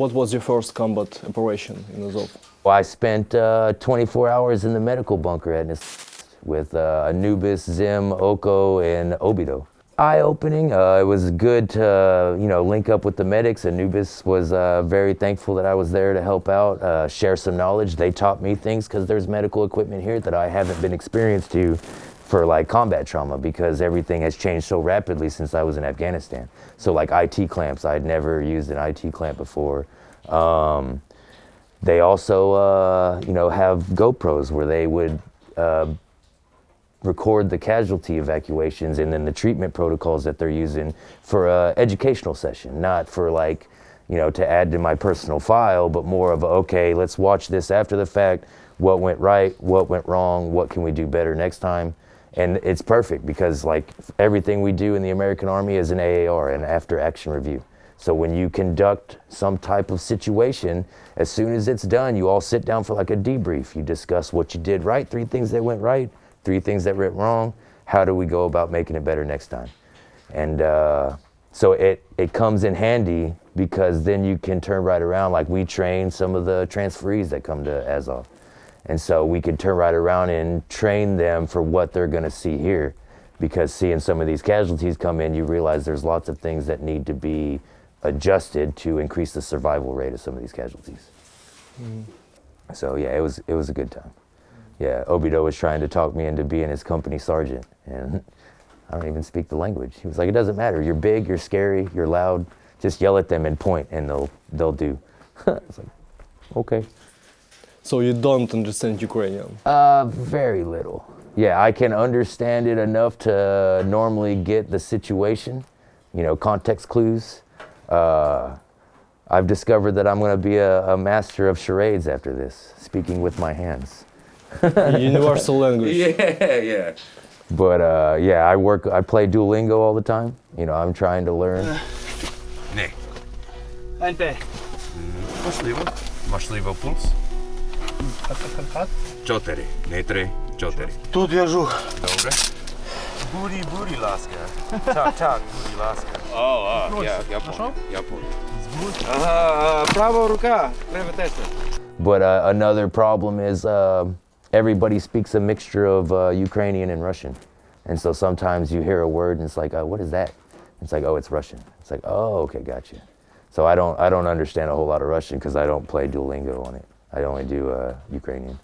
what was your first combat operation in Azov? Well, I spent 24 hours in the medical bunker at with Anubis, Zim, Oko, and Obido. Eye-opening. It was good to link up with the medics. Anubis was very thankful that I was there to help out, share some knowledge. They taught me things because there's medical equipment here that I haven't been experienced to for like combat trauma, because everything has changed so rapidly since I was in Afghanistan. So like IT clamps, I'd never used an IT clamp before. They also have GoPros where they would record the casualty evacuations and then the treatment protocols that they're using for an educational session, not for like, to add to my personal file, but more of a, okay, let's watch this after the fact, what went right, what went wrong, what can we do better next time. And it's perfect because like everything we do in the American Army is an AAR, an after action review. So when you conduct some type of situation, as soon as it's done, you all sit down for like a debrief. You discuss what you did right, 3 things that went right, 3 things that went wrong. How do we go about making it better next time? And so it comes in handy because then you can turn right around. Like we train some of the transferees that come to Azov. And so we could turn right around and train them for what they're gonna see here. Because seeing some of these casualties come in, you realize there's lots of things that need to be adjusted to increase the survival rate of some of these casualties. So yeah, it was a good time. Yeah, Obido was trying to talk me into being his company sergeant, and I don't even speak the language. He was like, it doesn't matter, you're big, you're scary, you're loud, just yell at them and point and they'll do. It's like, okay. So you don't understand Ukrainian? Very little. Yeah, I can understand it enough to normally get the situation, context clues. I've discovered that I'm going to be a master of charades after this, speaking with my hands. Universal language. Yeah. But I play Duolingo all the time. I'm trying to learn. Не. Ante. Можливо пульс. 4, не 3, 4. Тут в'яжу. Добре. Бурі, ласка. Так, бурі, ласка. Я понял. Ага, права рука, приведеться. But another problem is everybody speaks a mixture of Ukrainian and Russian. And so sometimes you hear a word and it's like, what is that? It's like, oh, it's Russian. It's like, oh, okay, gotcha. So I don't understand a whole lot of Russian because I don't play Duolingo on it. I only do Ukrainian.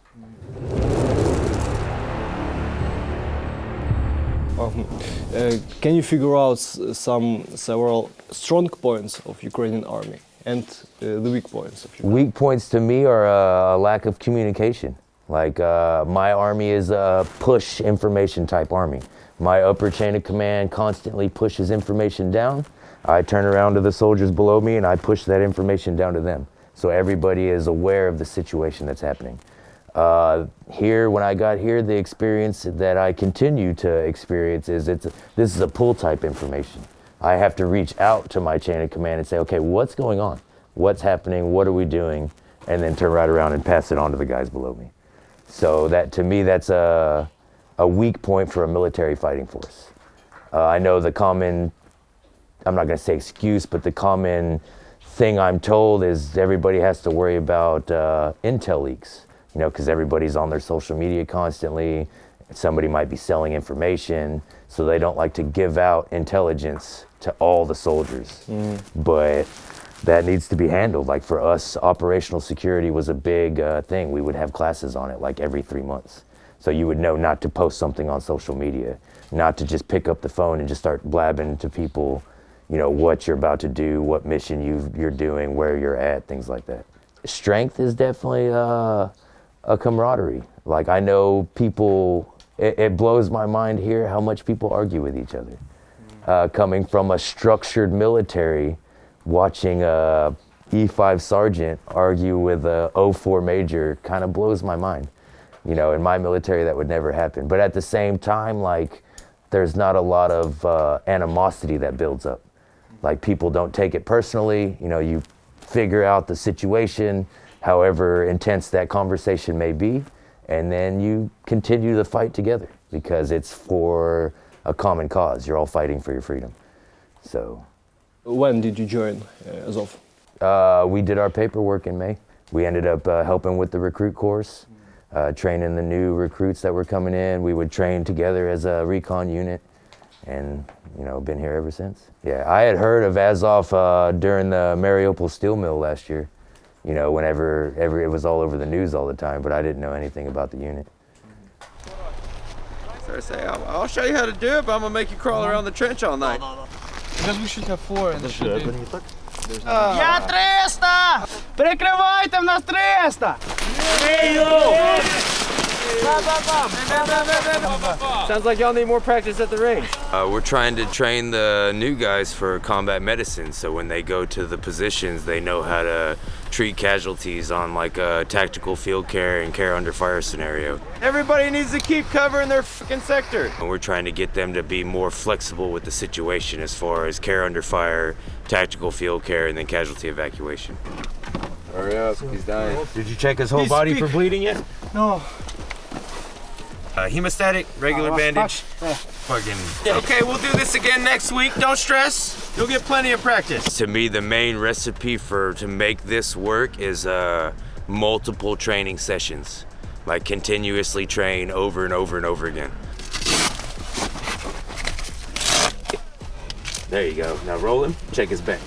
Can you figure out several strong points of Ukrainian army and the weak points of Ukraine? Weak points to me are a lack of communication. Like my army is a push information type army. My upper chain of command constantly pushes information down. I turn around to the soldiers below me and I push that information down to them. So everybody is aware of the situation that's happening. Here, when I got here, the experience that I continue to experience is this is a pull type information. I have to reach out to my chain of command and say, okay, what's going on? What's happening? What are we doing? And then turn right around and pass it on to the guys below me. So that, to me, that's a weak point for a military fighting force. I know the common, I'm not going to say excuse, but the common thing I'm told is everybody has to worry about intel leaks, because everybody's on their social media constantly. Somebody might be selling information, so they don't like to give out intelligence to all the soldiers. But that needs to be handled. Like for us, operational security was a big thing. We would have classes on it like every 3 months. So you would know not to post something on social media, not to just pick up the phone and just start blabbing to people, what you're about to do, what mission you're doing, where you're at, things like that. Strength is definitely a camaraderie. Like I know people, it blows my mind here how much people argue with each other. Coming from a structured military, watching a E5 sergeant argue with a 04 major kind of blows my mind. In my military that would never happen. But at the same time, like there's not a lot of animosity that builds up. Like people don't take it personally. You figure out the situation, however intense that conversation may be, and then you continue the fight together because it's for a common cause. You're all fighting for your freedom. So. When did you join Azov? We did our paperwork in May. We ended up helping with the recruit course, training the new recruits that were coming in. We would train together as a recon unit, and been here ever since. Yeah, I had heard of Azov during the Mariupol steel mill last year. Whenever it was all over the news all the time, but I didn't know anything about the unit. So I say, I'll show you how to do it, but I'm gonna make you crawl around the trench all night. Because we should have 4 and it should be... Я 300! Прикривайте в нас 300! Sounds like y'all need more practice at the range. We're trying to train the new guys for combat medicine, so when they go to the positions, they know how to treat casualties on like a tactical field care and care under fire scenario. Everybody needs to keep covering their fucking sector. And we're trying to get them to be more flexible with the situation as far as care under fire, tactical field care, and then casualty evacuation. Hurry up, he's dying. Did you check his whole body for bleeding yet? No. Hemostatic, regular bandage. Okay, we'll do this again next week. Don't stress. You'll get plenty of practice. To me, the main recipe to make this work is multiple training sessions. Like continuously train over and over and over again. There you go. Now roll him, check his back.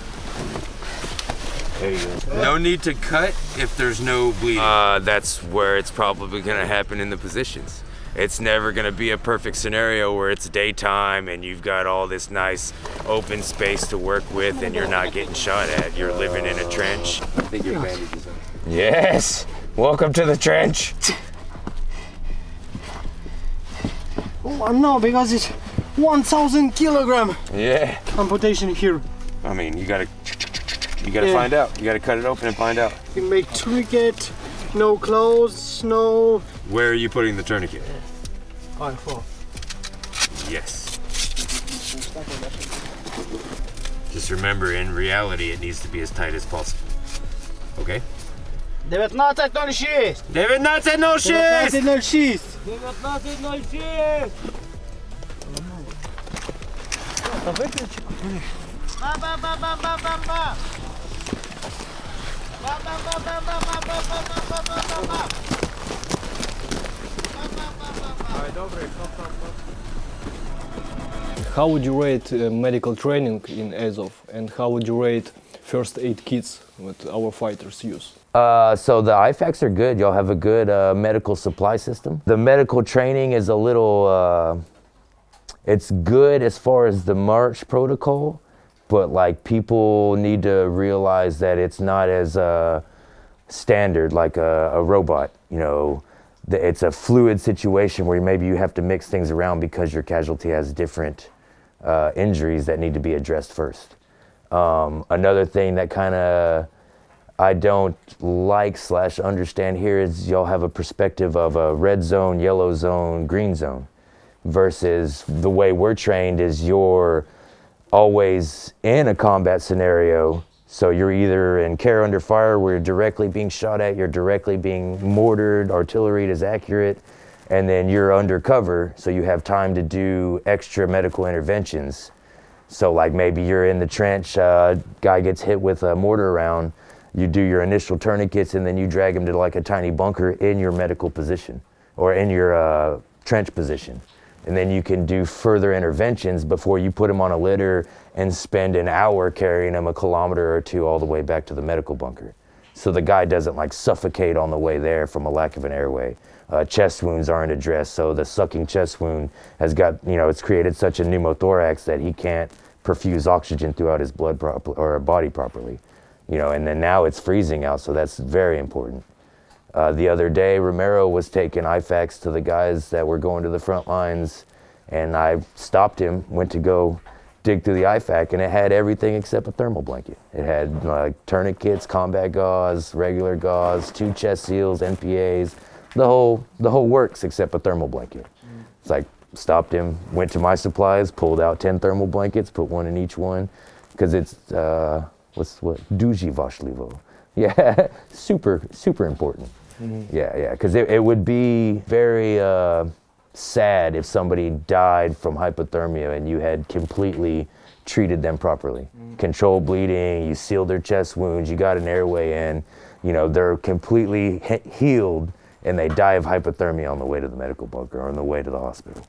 There you go. No need to cut if there's no bleeding. That's where it's probably gonna happen in the positions. It's never gonna be a perfect scenario where it's daytime and you've got all this nice open space to work with and you're not getting shot at. You're living in a trench. I think your bandage is on. Yes! Welcome to the trench! Oh, no, because it's 1,000 kilogram Yeah. amputation here. I mean, you gotta find out. You gotta cut it open and find out. We make tourniquet, no clothes, no... Where are you putting the tourniquet? On 4. Yes. Just remember, in reality, it needs to be as tight as possible. Okay? 19.06! 19.06! 19.06! 19.06! Ba, ba, ba, ba, ba, ba, ba. Ba, ba, ba, ba, ba, ba, ba, ba, ba, ba, ba, ba. How would you rate medical training in Azov, and how would you rate first aid kits that our fighters use? So the IFACs are good. Y'all have a good medical supply system. The medical training is a little, it's good as far as the march protocol, but like people need to realize that it's not as standard like a robot. It's a fluid situation where maybe you have to mix things around because your casualty has different injuries that need to be addressed first. Another thing that kind of I don't like / understand here is y'all have a perspective of a red zone, yellow zone, green zone, versus the way we're trained is you're always in a combat scenario. So you're either in care under fire where you're directly being shot at, you're directly being mortared, artillery is accurate, and then you're undercover, so you have time to do extra medical interventions. So like maybe you're in the trench, guy gets hit with a mortar round, you do your initial tourniquets and then you drag him to like a tiny bunker in your medical position or in your trench position. And then you can do further interventions before you put him on a litter and spend an hour carrying him a kilometer or 2 all the way back to the medical bunker. So the guy doesn't like suffocate on the way there from a lack of an airway. Chest wounds aren't addressed, so the sucking chest wound has got, it's created such a pneumothorax that he can't perfuse oxygen throughout his blood or body properly. And then now it's freezing out, so that's very important. The other day, Romero was taking IFACs to the guys that were going to the front lines, and I stopped him, went to go dig through the IFAC, and it had everything except a thermal blanket. It had tourniquets, combat gauze, regular gauze, 2 chest seals, NPAs, the whole works except a thermal blanket. It's like, stopped him, went to my supplies, pulled out 10 thermal blankets, put 1 in each one, because it's, duży ważliwe. Yeah, super important. Mm-hmm. Yeah, because it would be very sad if somebody died from hypothermia and you had completely treated them properly. Control bleeding, you sealed their chest wounds, you got an airway in, you know, they're completely healed and they die of hypothermia on the way to the medical bunker or on the way to the hospital.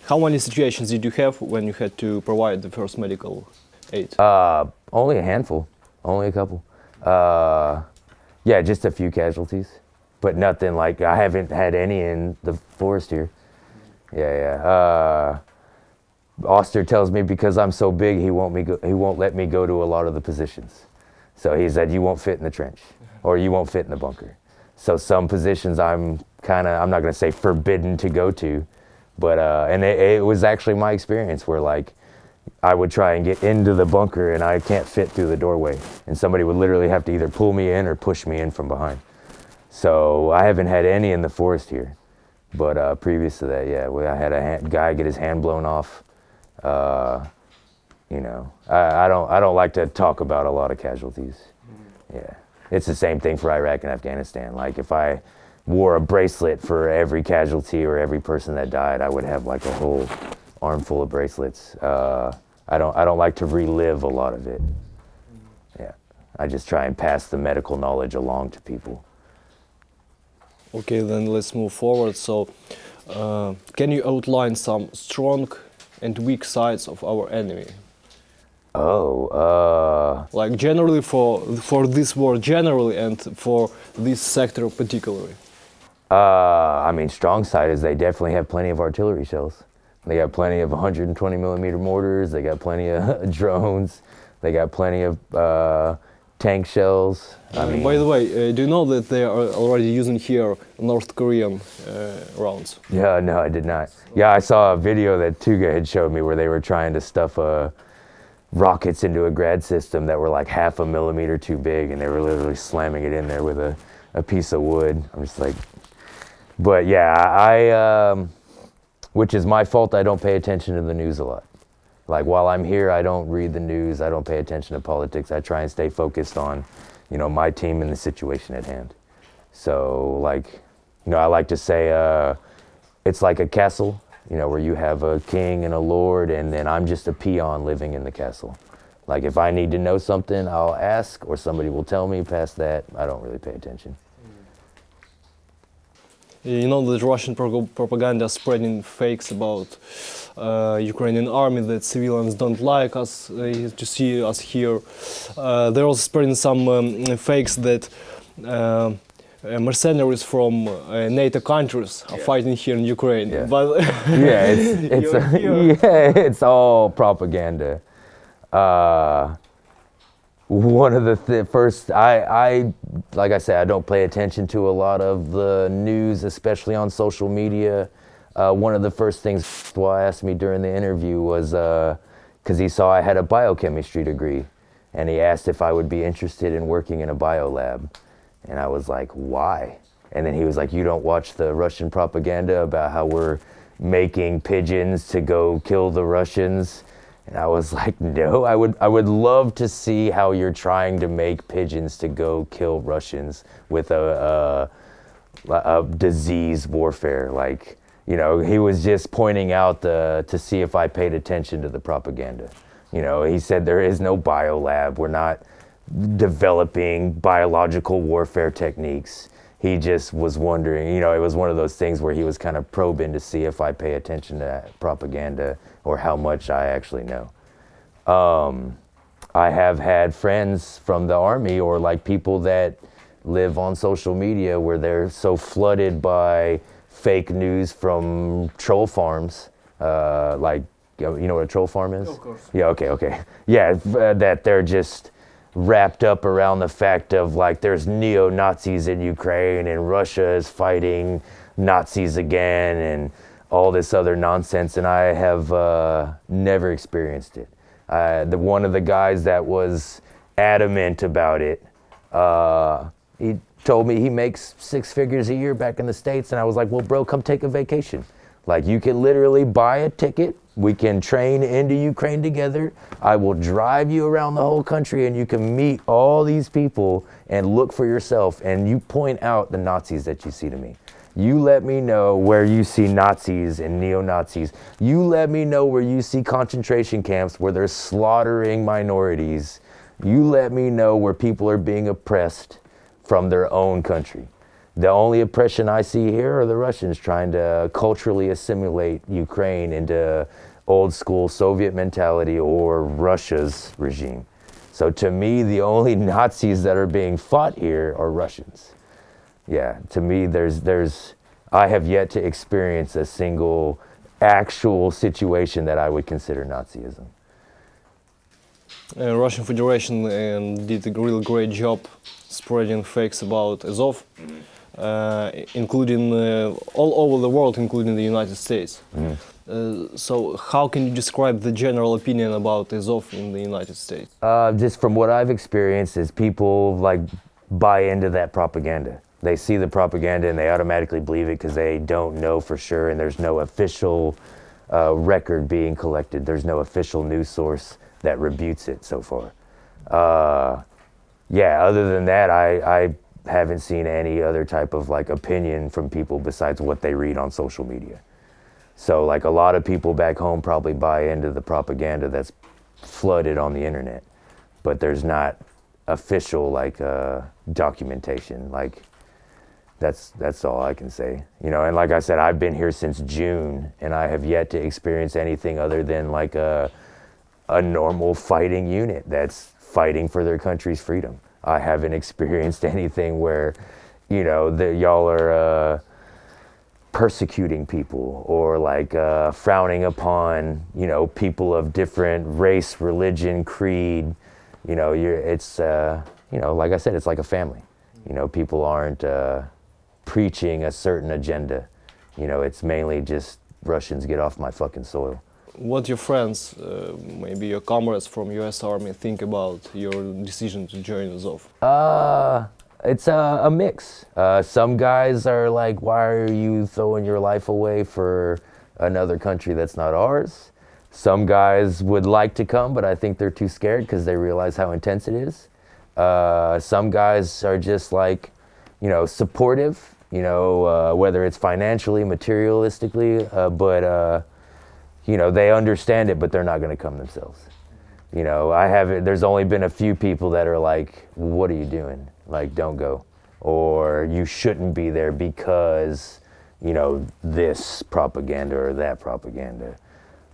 How many situations did you have when you had to provide the first medical aid? Only a handful, only a couple. Yeah, just a few casualties, but nothing like, I haven't had any in the forest here. Yeah. Oster tells me because I'm so big, he won't let me go to a lot of the positions. So he said, you won't fit in the trench or you won't fit in the bunker. So some positions I'm not gonna say forbidden to go to, but, and it was actually my experience where like, I would try and get into the bunker and I can't fit through the doorway. And somebody would literally have to either pull me in or push me in from behind. So I haven't had any in the forest here. But previous to that, yeah, I had a guy get his hand blown off. You know, I don't like to talk about a lot of casualties. Yeah, it's the same thing for Iraq and Afghanistan. Like if I wore a bracelet for every casualty or every person that died, I would have like a whole armful of bracelets. I don't like to relive a lot of it. Yeah, I just try and pass the medical knowledge along to people. Okay, then let's move forward. So, can you outline some strong and weak sides of our enemy? Like generally for this war generally and for this sector particularly. I mean, strong side is they definitely have plenty of artillery shells. They got plenty of 120 millimeter mortars. They got plenty of drones. They got plenty of tank shells. I mean, by the way, do you know that they are already using here North Korean rounds? Yeah, no, I did not. Yeah, I saw a video that Tuga had showed me where they were trying to stuff rockets into a grad system that were like 0.5 millimeter too big, and they were literally slamming it in there with a piece of wood. I'm just like, but yeah, which is my fault, I don't pay attention to the news a lot. Like while I'm here, I don't read the news, I don't pay attention to politics. I try and stay focused on, you know, my team and the situation at hand. So like, you know, I like to say it's like a castle, you know, where you have a king and a lord, and then I'm just a peon living in the castle. Like if I need to know something, I'll ask, or somebody will tell me. Past that, I don't really pay attention. You know that Russian propaganda is spreading fakes about Ukrainian army, that civilians don't like us to see us here. They're also spreading some fakes that mercenaries from NATO countries are fighting here in Ukraine. Yeah. But yeah, it's all propaganda. One of the first, I like I said, I don't pay attention to a lot of the news, especially on social media. One of the first things asked me during the interview was, because he saw I had a biochemistry degree, and he asked if I would be interested in working in a biolab. And I was like, why? And then he was like, you don't watch the Russian propaganda about how we're making pigeons to go kill the Russians? And I was like, no, I would love to see how you're trying to make pigeons to go kill Russians with a disease warfare. Like, you know, he was just pointing out to see if I paid attention to the propaganda. You know, he said there is no biolab. We're not developing biological warfare techniques. He just was wondering, you know, it was one of those things where he was kind of probing to see if I pay attention to propaganda or how much I actually know. I have had friends from the army or like people that live on social media where they're so flooded by fake news from troll farms, like, you know what a troll farm is? Of course. Yeah, okay. Yeah, that they're just wrapped up around the fact of like there's neo-Nazis in Ukraine and Russia is fighting Nazis again and all this other nonsense, and I have never experienced it. One of the guys that was adamant about it, he told me he makes 6 figures a year back in the States, and I was like, well, bro, come take a vacation. Like, you can literally buy a ticket, we can train into Ukraine together, I will drive you around the whole country, and you can meet all these people and look for yourself, and you point out the Nazis that you see to me. You let me know where you see Nazis and neo-Nazis. You let me know where you see concentration camps where they're slaughtering minorities. You let me know where people are being oppressed from their own country. The only oppression I see here are the Russians trying to culturally assimilate Ukraine into old school Soviet mentality or Russia's regime. So to me, the only Nazis that are being fought here are Russians. Yeah, to me, I have yet to experience a single actual situation that I would consider Nazism. Russian Federation did a really great job spreading fakes about Azov, including all over the world, including the United States. So how can you describe the general opinion about Azov in the United States? Just from what I've experienced is people like buy into that propaganda. They see the propaganda and they automatically believe it because they don't know for sure, and there's no official record being collected. There's no official news source that rebutes it so far. Yeah, other than that, I haven't seen any other type of like opinion from people besides what they read on social media. So like a lot of people back home probably buy into the propaganda that's flooded on the internet, but there's not official like documentation. Like that's all I can say, you know. And like I said, I've been here since June and I have yet to experience anything other than like a normal fighting unit that's fighting for their country's freedom. I haven't experienced anything where, you know, that y'all are persecuting people or like frowning upon, you know, people of different race, religion, creed. You know, it's you know, like I said, it's like a family. You know, people aren't preaching a certain agenda. You know, it's mainly just Russians get off my fucking soil. What your friends, maybe your comrades from US Army, think about your decision to join Azov? It's a mix. Some guys are like, why are you throwing your life away for another country that's not ours? Some guys would like to come, but I think they're too scared because they realize how intense it is. Some guys are just like, you know, supportive, you know, whether it's financially, materialistically, but you know, they understand it, but they're not going to come themselves. You know, there's only been a few people that are like, what are you doing? Like, don't go. Or you shouldn't be there because, you know, this propaganda or that propaganda.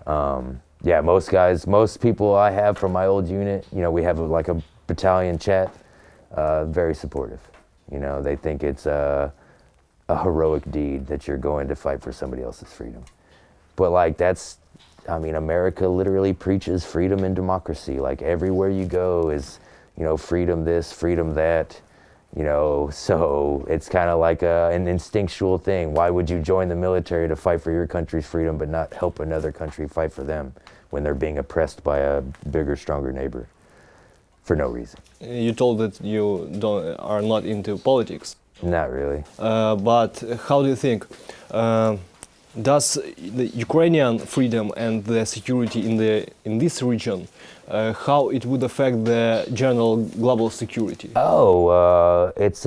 Yeah, most people I have from my old unit, you know, we have like a battalion chat, very supportive. You know, they think it's a heroic deed that you're going to fight for somebody else's freedom. But like I mean, America literally preaches freedom and democracy. Like everywhere you go is, you know, freedom this, freedom that, you know, so it's kind of like an instinctual thing. Why would you join the military to fight for your country's freedom but not help another country fight for them when they're being oppressed by a bigger, stronger neighbor for no reason? You told that you are not into politics. Not really. But how do you think? Does the Ukrainian freedom and the security in this region, how it would affect the general global security? Oh, it's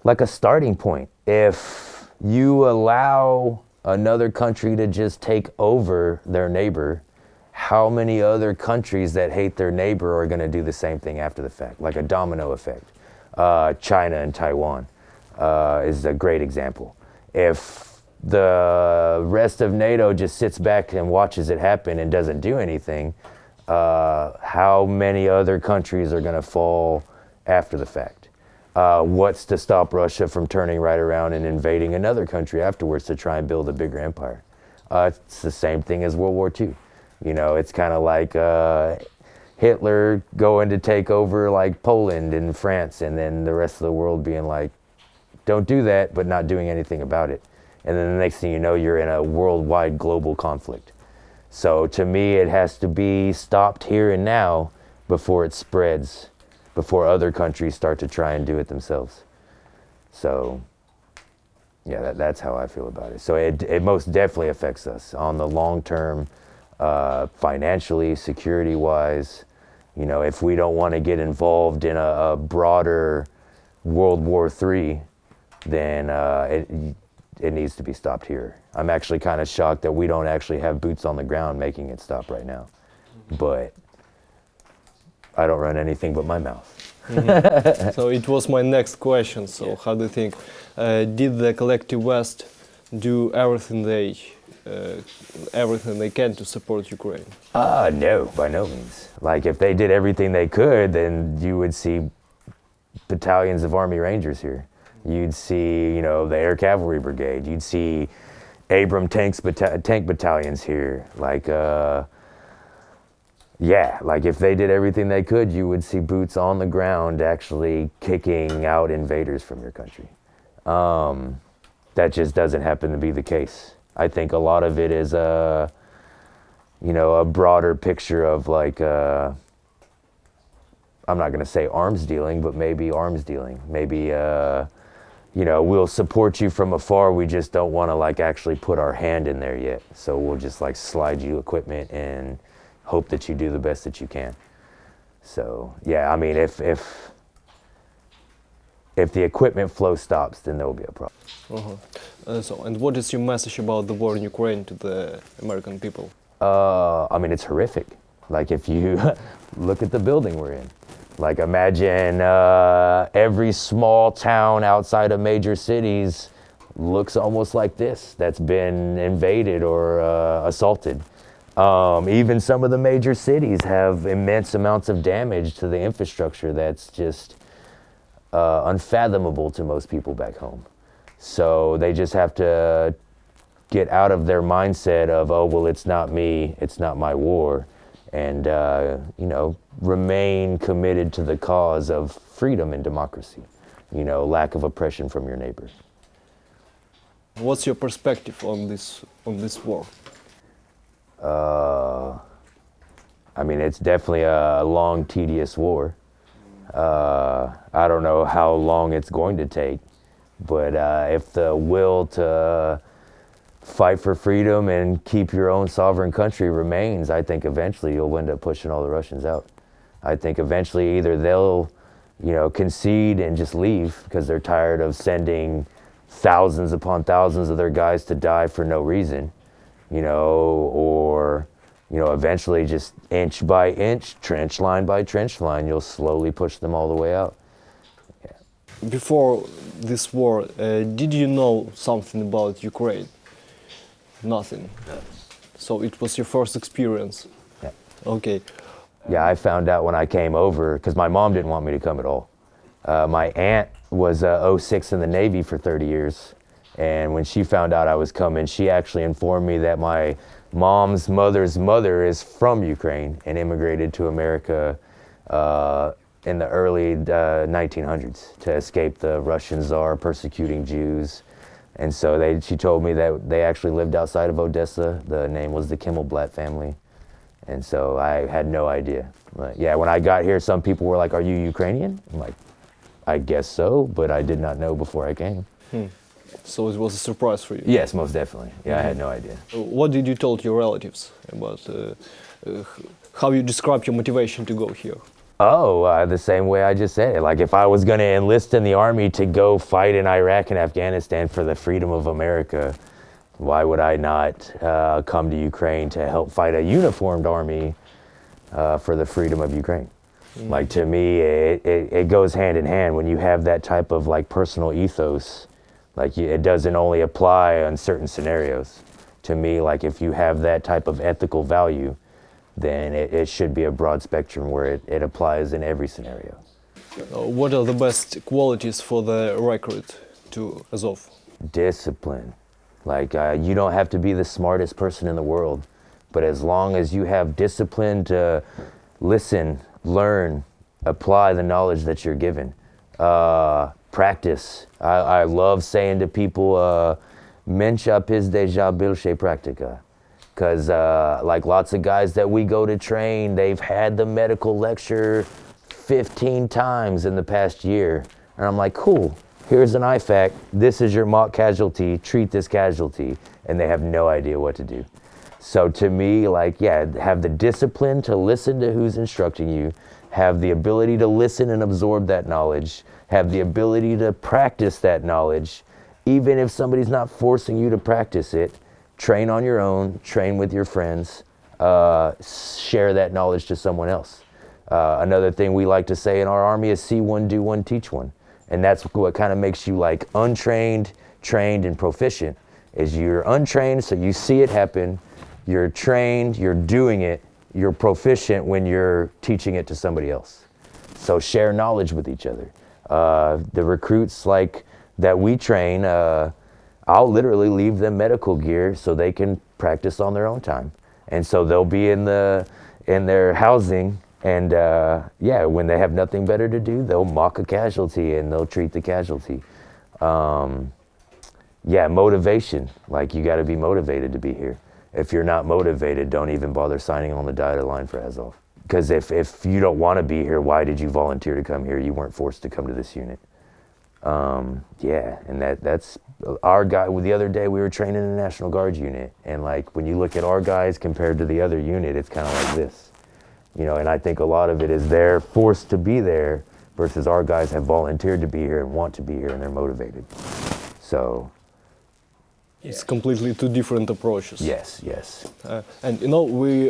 like a starting point. If you allow another country to just take over their neighbor, how many other countries that hate their neighbor are going to do the same thing after the fact, like a domino effect? China and Taiwan is a great example. If the rest of NATO just sits back and watches it happen and doesn't do anything, how many other countries are going to fall after the fact? What's to stop Russia from turning right around and invading another country afterwards to try and build a bigger empire? It's the same thing as World War II. You know, it's kind of like Hitler going to take over like Poland and France, and then the rest of the world being like, don't do that, but not doing anything about it. And then the next thing you know, you're in a worldwide global conflict. So to me, it has to be stopped here and now before it spreads, before other countries start to try and do it themselves. So yeah, that's how I feel about it. So it most definitely affects us on the long term, financially, security-wise. You know, if we don't want to get involved in a broader World War III, then it needs to be stopped here. I'm actually kind of shocked that we don't actually have boots on the ground making it stop right now. But I don't run anything but my mouth. So it was my next question. So how do you think, did the collective West do everything they can to support Ukraine? No, by no means. Like if they did everything they could, then you would see battalions of Army Rangers here. You'd see, the Air Cavalry Brigade. You'd see Abram tank battalions here. Like, like if they did everything they could, you would see boots on the ground actually kicking out invaders from your country. That just doesn't happen to be the case. I think a lot of it is a broader picture of like, I'm not going to say arms dealing, but maybe arms dealing. Maybe, we'll support you from afar. We just don't want to like actually put our hand in there yet. So we'll just like slide you equipment and hope that you do the best that you can. So yeah, I mean, if the equipment flow stops, then there will be a problem. And what is your message about the war in Ukraine to the American people? I mean, it's horrific. Like if you look at the building we're in, like imagine every small town outside of major cities looks almost like this, that's been invaded or assaulted. Even some of the major cities have immense amounts of damage to the infrastructure that's just unfathomable to most people back home. So they just have to get out of their mindset of, oh, well, it's not me, it's not my war, and, remain committed to the cause of freedom and democracy, lack of oppression from your neighbors. What's your perspective on this war? I mean, it's definitely a long, tedious war. I don't know how long it's going to take, but if the will to fight for freedom and keep your own sovereign country remains, I think eventually you'll end up pushing all the Russians out. I think eventually either they'll, concede and just leave because they're tired of sending thousands upon thousands of their guys to die for no reason, or, eventually just inch by inch, trench line by trench line, you'll slowly push them all the way out. Yeah. Before this war, did you know something about Ukraine? Nothing. So it was your first experience? Yeah. Okay. Yeah, I found out when I came over, because my mom didn't want me to come at all. My aunt was 06 in the Navy for 30 years. And when she found out I was coming, she actually informed me that my mom's mother's mother is from Ukraine and immigrated to America in the early 1900s to escape the Russian Tsar persecuting Jews. And so she told me that they actually lived outside of Odessa. The name was the Kimmelblatt family. And so I had no idea. But yeah, when I got here, some people were like, "Are you Ukrainian?" I'm like, "I guess so," but I did not know before I came. So it was a surprise for you? Yes, most definitely. Yeah, I had no idea. What did you tell your relatives about how you described your motivation to go here? The same way I just said it. Like if I was going to enlist in the army to go fight in Iraq and Afghanistan for the freedom of America, why would I not come to Ukraine to help fight a uniformed army for the freedom of Ukraine? Like to me, it goes hand in hand when you have that type of like personal ethos. Like it doesn't only apply on certain scenarios. To me, like if you have that type of ethical value, then it should be a broad spectrum where it applies in every scenario. What are the best qualities for the recruit to Azov? Discipline. Like you don't have to be the smartest person in the world, but as long as you have discipline to listen, learn, apply the knowledge that you're given. Practice. I love saying to people, "Mencha deja bilshe practica." Because like lots of guys that we go to train, they've had the medical lecture 15 times in the past year. And I'm like, cool, here's an IFAC. This is your mock casualty. Treat this casualty. And they have no idea what to do. So to me, like, yeah, have the discipline to listen to who's instructing you, have the ability to listen and absorb that knowledge, have the ability to practice that knowledge, even if somebody's not forcing you to practice it. Train on your own, train with your friends, share that knowledge to someone else. Another thing we like to say in our army is see one, do one, teach one. And that's what kind of makes you like untrained, trained, and proficient, is you're untrained, so you see it happen, you're trained, you're doing it, you're proficient when you're teaching it to somebody else. So share knowledge with each other. The recruits like that we train, I'll literally leave them medical gear so they can practice on their own time. And so they'll be in their housing, and yeah, when they have nothing better to do, they'll mock a casualty and they'll treat the casualty. Yeah, motivation, like you gotta be motivated to be here. If you're not motivated, don't even bother signing on the dotted line for Azov. Because if you don't wanna be here, why did you volunteer to come here? You weren't forced to come to this unit. Yeah, and that's our guy. The other day we were training a National Guard unit, and like when you look at our guys compared to the other unit, it's kind of like this, you know. And I think a lot of it is they're forced to be there versus our guys have volunteered to be here and want to be here and they're motivated. So it's completely two different approaches. yes, yes. And you know, we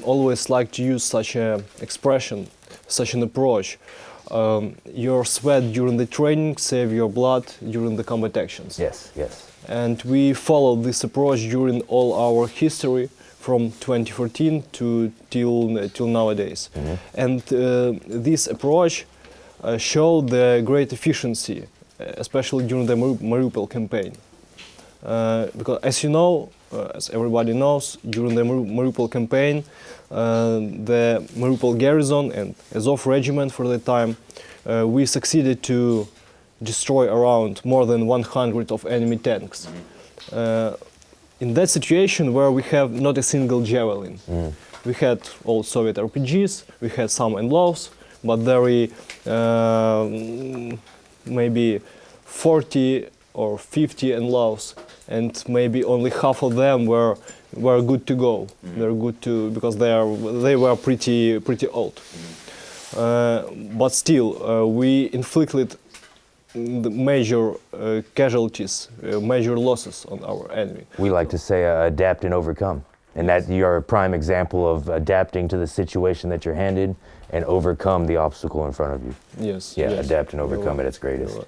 always like to use such an expression, such an approach. Your sweat during the training save your blood during the combat actions. Yes, yes. And we followed this approach during all our history from 2014 till nowadays. Mm-hmm. And this approach showed the great efficiency, especially during the Mariupol campaign. Because as you know, as everybody knows, during the Mariupol campaign, the Mariupol garrison and Azov regiment for the time, we succeeded to destroy around more than 100 of enemy tanks. In that situation where we have not a single javelin, we had all Soviet RPGs, we had some NLAWs, but very maybe 40 or 50 NLAWs, and maybe only half of them were good to go. They're good to, because they were pretty old. But still, we inflicted the major casualties, major losses on our enemy. We like to say adapt and overcome. And that you're a prime example of adapting to the situation that you're handed and overcome the obstacle in front of you. Yes. Yeah, yes. adapt and overcome at its greatest.